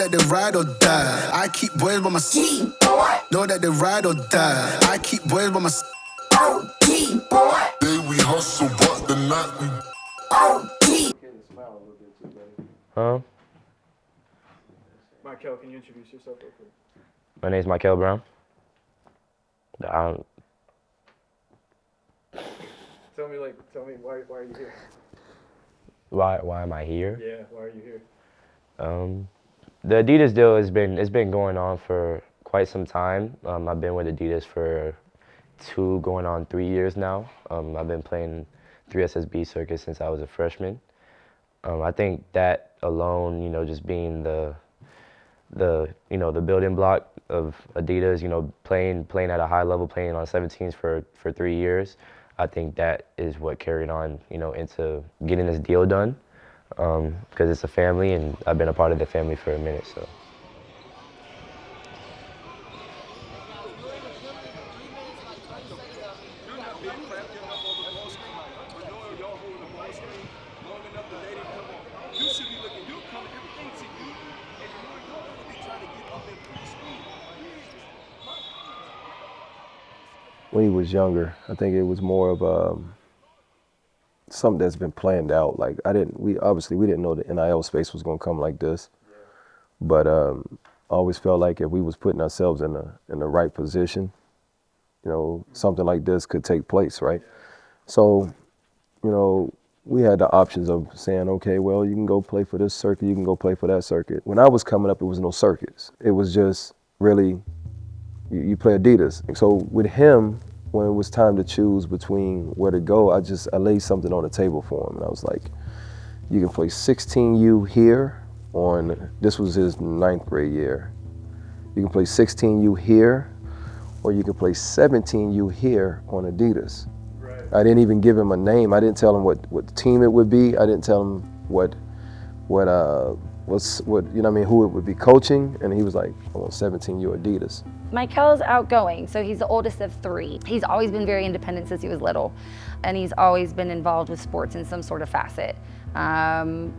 that they ride or die. I keep boys by my side. Know that they ride or die. I keep boys by my side. Day we hustle, but the night we Huh? Mikel, can you introduce yourself real quick? My name's Mikel Brown. Tell me why are you here? Why am I here? Yeah, why are you here? The Adidas deal it's been going on for quite some time. I've been with Adidas for going on 3 years now. I've been playing 3SSB circuit since I was a freshman. I think that alone, just being the building block of Adidas, playing at a high level, playing on 17s for 3 years, I think that is what carried on, into getting this deal done. Because it's a family, and I've been a part of the family for a minute, so. When he was younger, I think it was more of something that's been planned out. Like we didn't know the NIL space was gonna come like this, but I always felt like if we was putting ourselves in the right position, something like this could take place, right? So, we had the options of saying, okay, well, you can go play for this circuit, you can go play for that circuit. When I was coming up, it was no circuits. It was just really, you play Adidas. And so with him, when it was time to choose between where to go, I laid something on the table for him. And I was like, you can play 16U here this was his 9th grade year. You can play 16U here, or you can play 17U here on Adidas. Right. I didn't even give him a name. I didn't tell him what team it would be. I didn't tell him who it would be coaching. And he was like, I want 17U Adidas. Mikel's outgoing, so he's the oldest of 3. He's always been very independent since he was little, and he's always been involved with sports in some sort of facet.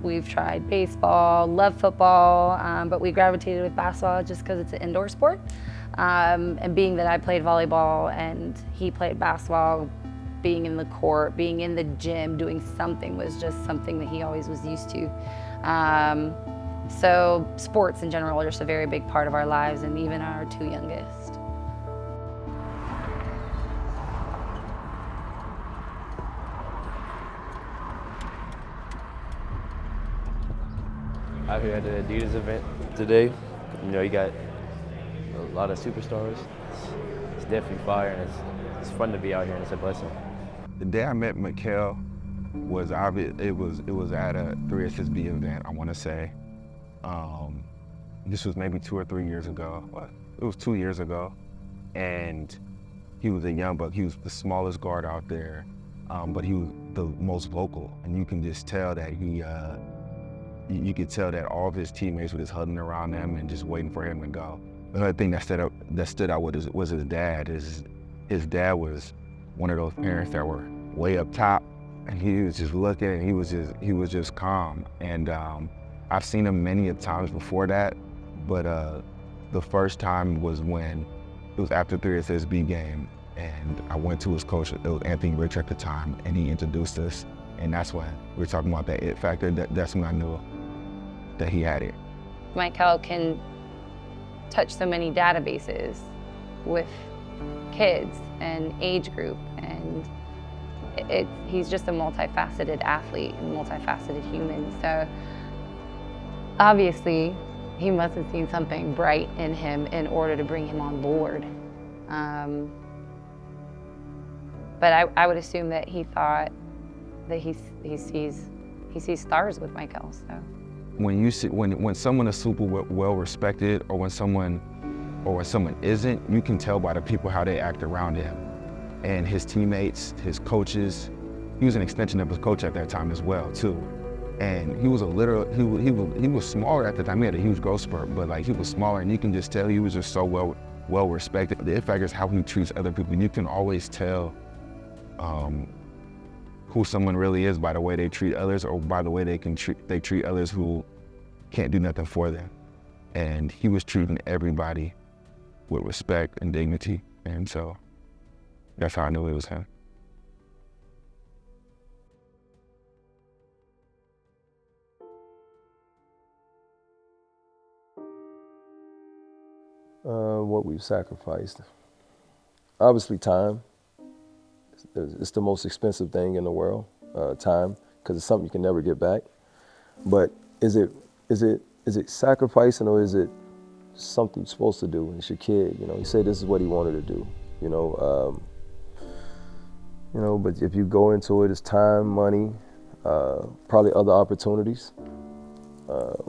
We've tried baseball, love football, but we gravitated with basketball just because it's an indoor sport. And being that I played volleyball and he played basketball, being in the court, being in the gym, doing something was just something that he always was used to. So sports in general are just a very big part of our lives, and even our 2 youngest. Out here at the Adidas event today, you got a lot of superstars. It's definitely fire, and it's fun to be out here, and it's a blessing. The day I met Mikel was obvious. It was at a 3SSB event, I want to say. This was maybe 2 or 3 years ago. Well, it was 2 years ago, and he was a young buck. He was the smallest guard out there, but he was the most vocal, and you can just tell that you could tell that all of his teammates were just huddling around him and just waiting for him to go. Another thing that stood out was his dad. His dad was one of those parents that were way up top, and he was just looking, and he was just calm. And I've seen him many times before that, but the first time was when it was after 3SSB game, and I went to his coach. It was Anthony Rich at the time, and he introduced us, and that's when we were talking about that it factor. That's when I knew that he had it. Mikel can touch so many databases with kids and age group, and he's just a multifaceted athlete and multifaceted human. So obviously he must have seen something bright in him in order to bring him on board. But I would assume that he thought that he sees stars with Mikel. So when someone is super well respected, or when someone isn't, you can tell by the people how they act around him, and his teammates, his coaches. He was an extension of his coach at that time as well too, and he was he was smaller at the time. He had a huge growth spurt, but like he was smaller, and you can just tell he was just so well respected. The it factor is how he treats other people, and you can always tell who someone really is by the way they treat others, or by the way they treat others who can't do nothing for them. and he was treating everybody with respect and dignity. And so that's how I knew it was him. What we've sacrificed. Obviously time. It's the most expensive thing in the world, time, because it's something you can never get back. But is it sacrificing, or is it something you're supposed to do? It's your kid, you know. He said this is what he wanted to do, you know. But if you go into it, it's time, money, probably other opportunities. But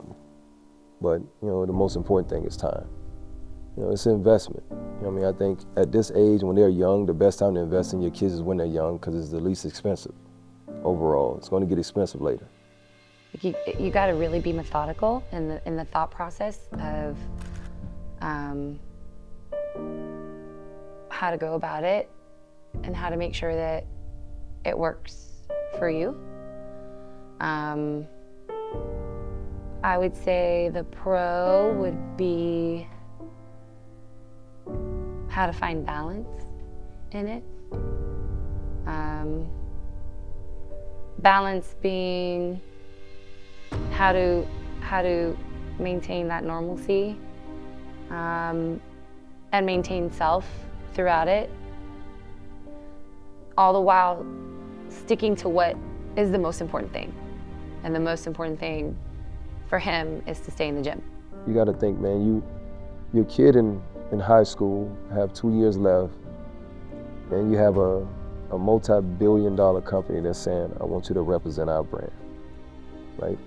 you know, the most important thing is time. You know, it's an investment. You know what I mean? I think at this age, when they're young, the best time to invest in your kids is when they're young, because it's the least expensive overall. It's going to get expensive later. You got to really be methodical in the thought process of how to go about it and how to make sure that it works for you. I would say the pro would be how to find balance in it. Balance being how to maintain that normalcy and maintain self throughout it, all the while sticking to what is the most important thing. And the most important thing for him is to stay in the gym. You got to think, man, your kid in high school have 2 years left, and you have a multi-billion-dollar company that's saying, I want you to represent our brand, right?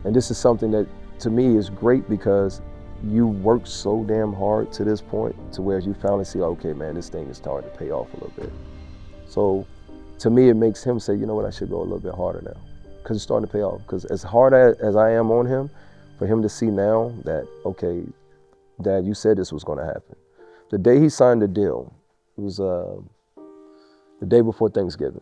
And this is something that, to me, is great because you worked so damn hard to this point to where you finally see, okay, man, this thing is starting to pay off a little bit. So, to me, it makes him say, you know what, I should go a little bit harder now, because it's starting to pay off. Because as hard as I am on him, for him to see now that, okay, Dad, you said this was going to happen. The day he signed the deal, it was the day before Thanksgiving.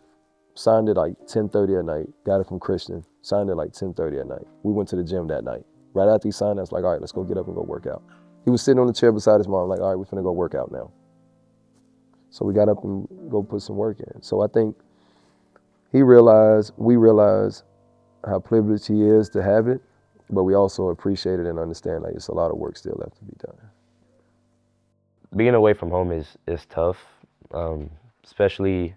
Signed it like 10:30 at night, got it from Christian, signed it like 10:30 at night. We went to the gym that night. Right after he signed it, I was like, all right, let's go get up and go work out. He was sitting on the chair beside his mom, like, all right, we're finna go work out now. So we got up and go put some work in. So I think we realized how privileged he is to have it, but we also appreciate it and understand like it's a lot of work still left to be done. Being away from home is tough, especially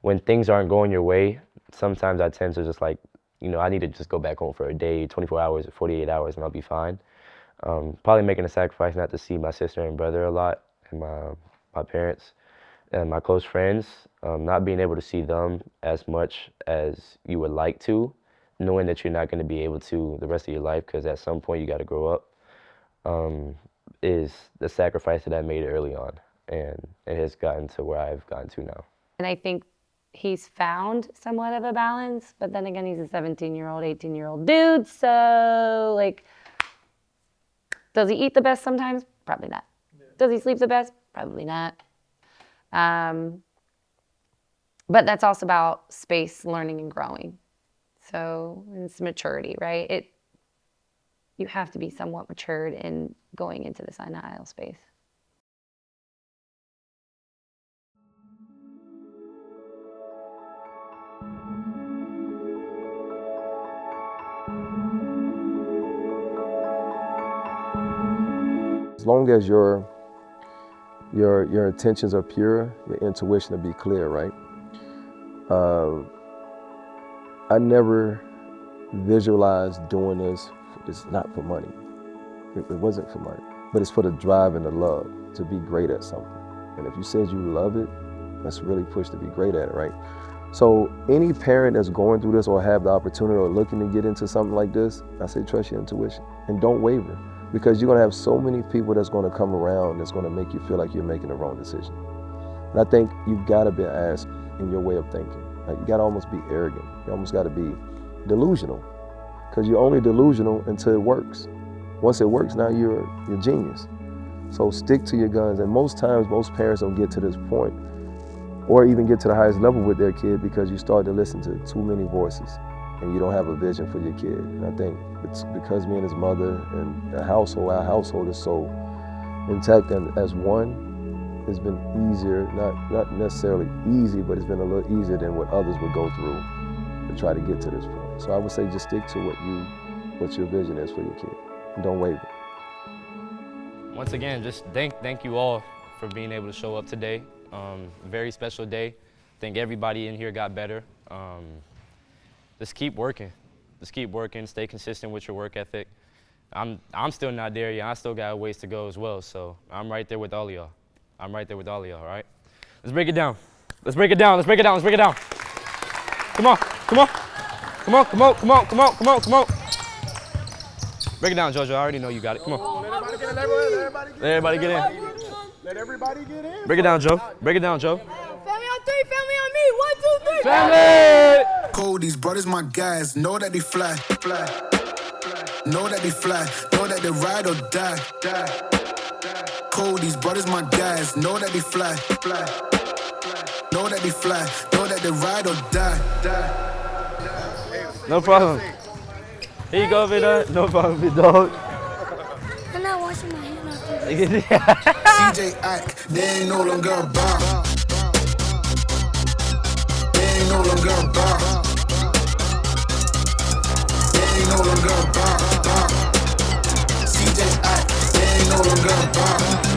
when things aren't going your way. Sometimes I tend to just like, you know, I need to just go back home for a day, 24 hours or 48 hours, and I'll be fine. Probably making a sacrifice not to see my sister and brother a lot, and my parents and my close friends, not being able to see them as much as you would like to, knowing that you're not going to be able to the rest of your life because at some point you got to grow up, is the sacrifice that I made early on, and it has gotten to where I've gotten to now. And I think he's found somewhat of a balance, but then again, he's a 17-year-old, 18-year-old dude, so like, does he eat the best sometimes? Probably not. Yeah. Does he sleep the best? Probably not. But that's also about space, learning, and growing. So it's maturity, right? You have to be somewhat matured in going into this aisle space. As long as your intentions are pure, your intuition will be clear, right? I never visualized doing this. It's not for money. It wasn't for money, but it's for the drive and the love to be great at something. And if you said you love it, let's really push to be great at it, right? So any parent that's going through this or have the opportunity or looking to get into something like this, I say trust your intuition and don't waver, because you're gonna have so many people that's gonna come around that's gonna make you feel like you're making the wrong decision. And I think you've gotta be asked in your way of thinking. Like, you gotta almost be arrogant. You almost gotta be delusional, because you're only delusional until it works. Once it works, now you're genius. So stick to your guns. And most times, most parents don't get to this point or even get to the highest level with their kid because you start to listen to too many voices. and you don't have a vision for your kid. And I think it's because me and his mother and our household is so intact and as one, it's been easier, not necessarily easy, but it's been a little easier than what others would go through to try to get to this point. So I would say just stick to what your vision is for your kid, and don't waver. Once again, just thank you all for being able to show up today. Very special day. I think everybody in here got better. Just keep working. Just keep working. Stay consistent with your work ethic. I'm still not there yet. I still got a ways to go as well. So I'm right there with all of y'all. I'm right there with all of y'all. All right. Let's break it down. Let's break it down. Let's break it down. Let's break it down. Come on. Come on. Come on. Come on. Come on. Come on. Come on. Come on. Break it down, JoJo. I already know you got it. Come on. Let everybody get in. Let everybody get in. Break it down, Joe. Break it down, Joe. Family on three, family on me. 1, 2, 3. Family! Cold, these brothers my guys, know that they fly. Know that they fly, know that they ride or die. Cold, these brothers my guys, know that they fly. Know that they fly, know that they ride or die. No problem. Here you go, Vida. No problem, big dog. I'm not washing my hands after this. CJ Ike, they ain't no longer about. They ain't no longer about. They ain't no longer about. CJ Ike, they ain't no longer about.